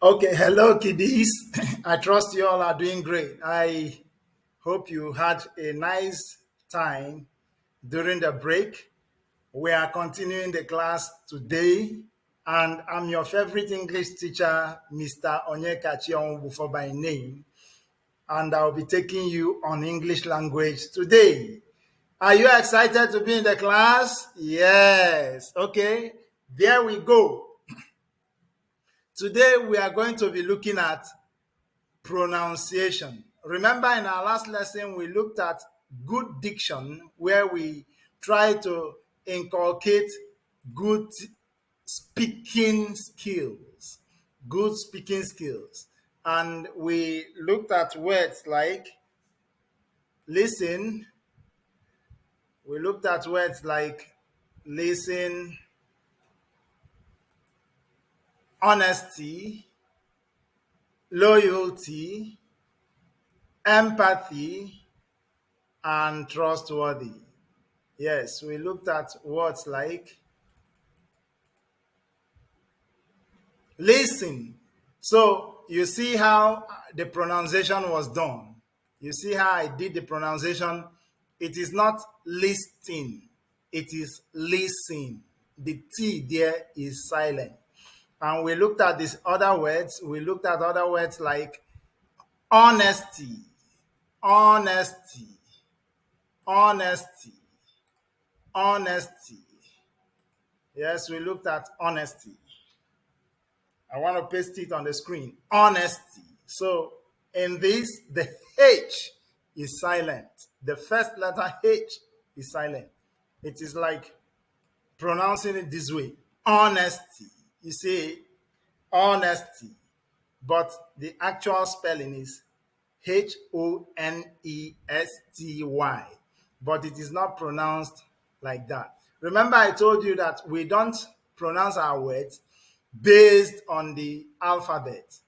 Okay, hello, kiddies. I trust you all are doing great. I hope you had a nice time during the break. We are continuing the class today, and I'm your favorite English teacher, Mr. Onyekachi Onwubufo by name, and I'll be taking you on English language today. Are you excited to be in the class? Yes. Okay, there we go. Today we are going to be looking at pronunciation. Remember, in our last lesson, we looked at good diction, where we try to inculcate good speaking skills. Good speaking skills. And we looked at words like listen. We looked at words like listen, honesty, loyalty, empathy, and trustworthy. Yes, we looked at words like listen. So you see how the pronunciation was done. You see how I did the pronunciation. It is not listing, it is listen. The T there is silent. And we looked at these other words. We looked at other words like honesty, honesty, honesty, honesty. Yes, we looked at honesty. I want to paste it on the screen. Honesty. So in this, the H is silent. The first letter H is silent. It is like pronouncing it this way. Honesty. You see, honesty. But the actual spelling is Honesty. But it is not pronounced like that. Remember, I told you that we don't pronounce our words based on the alphabet.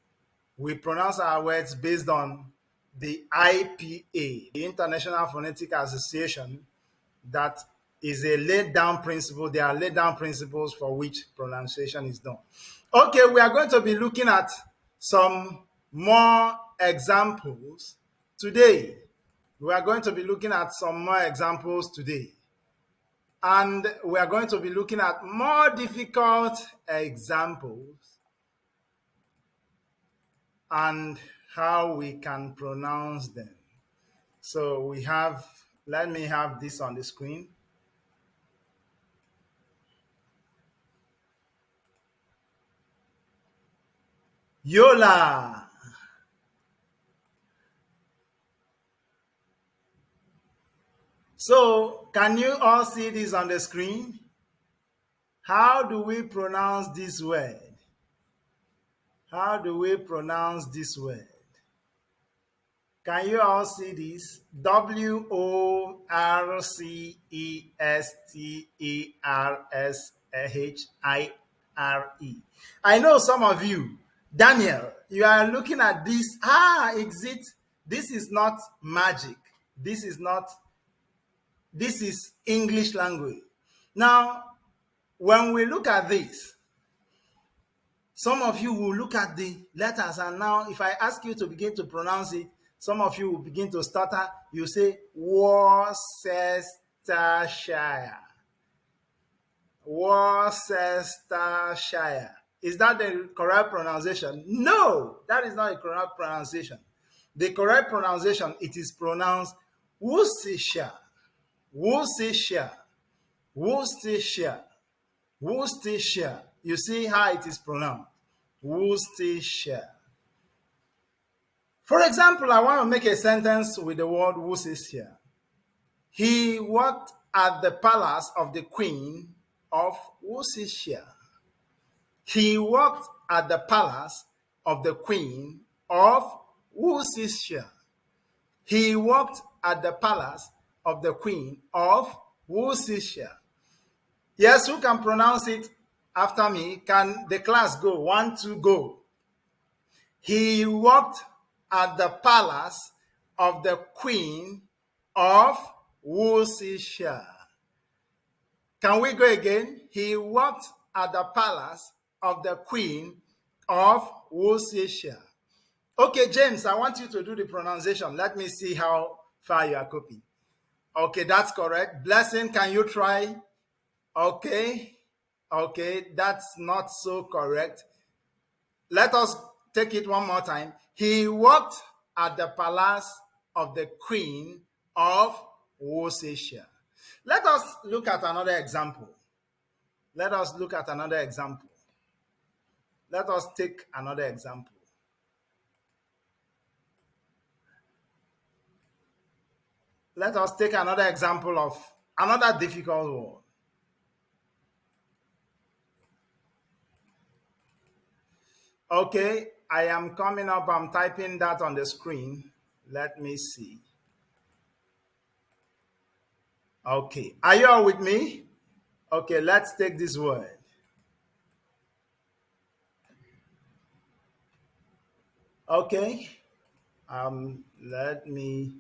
We pronounce our words based on the IPA, the International Phonetic Association, that is a laid down principle. There are laid down principles for which pronunciation is done. Okay, we are going to be looking at some more examples today. We are going to be looking at some more examples today. And we are going to be looking at more difficult examples and how we can pronounce them. So we have, let me have this on the screen. Yola. So can you all see this on the screen? How do we pronounce this word? How do we pronounce this word? Can you all see this? Worcestershere. I know some of you, Daniel, you are looking at this. This is not magic. This is not, this is English language. Now, when we look at this, some of you will look at the letters, and now if I ask you to begin to pronounce it, some of you will begin to stutter. You say Worcestershire. Worcestershire. Is that the correct pronunciation? No, that is not a correct pronunciation. The correct pronunciation, it is pronounced Worcestershire. Worcestershire. Worcestershire. Worcestershire. You see how it is pronounced. Worcestershire. For example, I want to make a sentence with the word Worcestershire. He worked at the palace of the Queen of Worcestershire. He worked at the palace of the Queen of Worcestershire. He worked at the palace of the Queen of Worcestershire. Yes, who can pronounce it after me? Can the class go? 1, 2, go. He worked at the palace of the Queen of Worcestershire. Can we go again? He worked at the palace of the Queen of Worcestershire. Okay, James, I want you to do the pronunciation. Let me see how far you are copying. Okay, that's correct. Blessing, can you try? Okay. Okay, that's not so correct. Let us take it one more time. He worked at the palace of the Queen of Worcestershire. Let us look at another example. Let us look at another example. Let us take another example. Let us take another example of another difficult word. Okay, I am coming up. I'm typing that on the screen. Let me see. Okay, are you all with me? Okay, let's take this word. Okay, let me.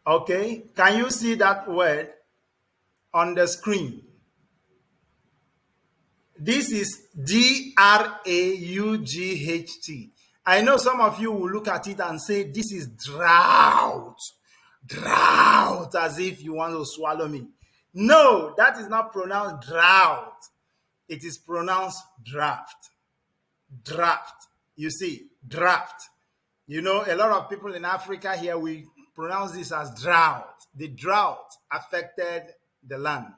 Okay, can you see that word on the screen? This is Draught. I know some of you will look at it and say, this is drought. Drought, as if you want to swallow me. No, that is not pronounced drought. It is pronounced draft. Draft. You see, draft. You know, a lot of people in Africa here, we pronounce this as drought. The drought affected the land.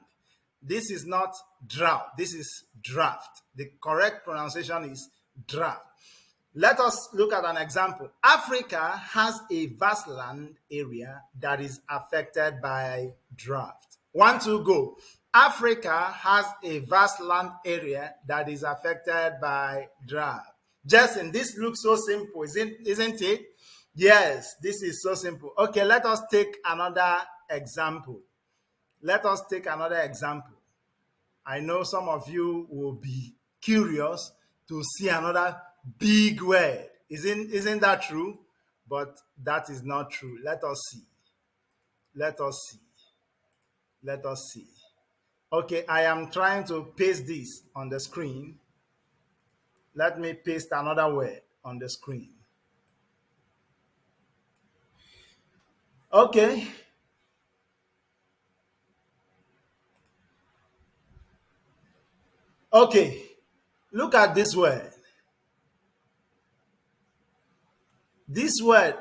This is not drought. This is draft. The correct pronunciation is draft. Let us look at an example. Africa has a vast land area that is affected by drought. 1, 2, go. Africa has a vast land area that is affected by drought. Jason, this looks so simple, isn't it? Yes, this is so simple. Okay, let us take another example. Let us take another example. I know some of you will be curious to see another big word. Isn't that true? But that is not true. Let us see. Let us see. Let us see. Okay, I am trying to paste this on the screen. Let me paste another word on the screen. Okay. Okay. Look at this word. This word,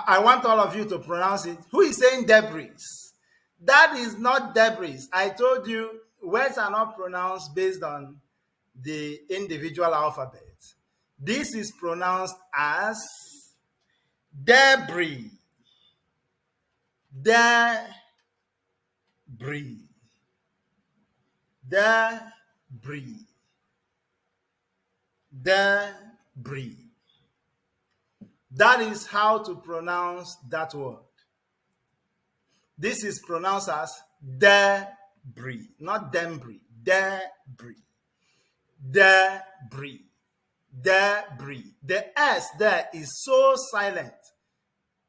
I want all of you to pronounce it. Who is saying debris? That is not debris. I told you words are not pronounced based on the individual alphabet. This is pronounced as debris. Debris. Debris. Debris. That is how to pronounce that word. This is pronounced as debris, not debris. Debris. Debris. Debris. The S there is so silent.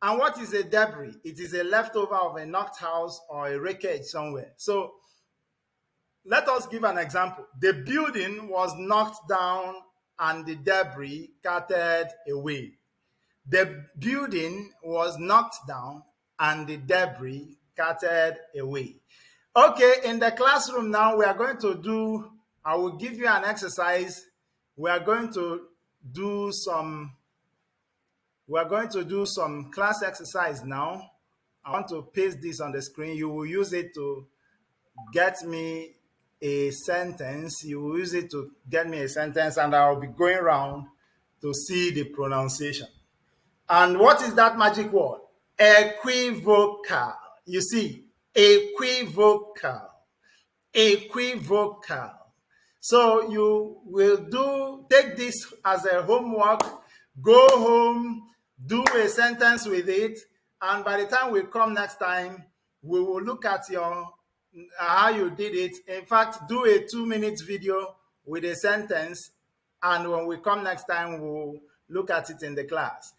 And what is a debris? It is a leftover of a knocked house or a wreckage somewhere. So let us give an example. The building was knocked down and the debris carted away. The building was knocked down and the debris carted away. Okay, in the classroom now, we are going to do, I will give you an exercise. We are going to do some class exercise now. I want to paste this on the screen. You will use it to get me a sentence. You will use it to get me a sentence, and I'll be going around to see the pronunciation. And what is that magic word? Equivocal. You see, equivocal. Equivocal. So you will take this as a homework, go home, do a sentence with it, and by the time we come next time, we will look at how you did it. In fact, do a 2-minute video with a sentence, and when we come next time, we'll look at it in the class.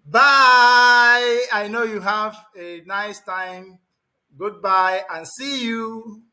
Bye. I know you have a nice time. Goodbye and see you.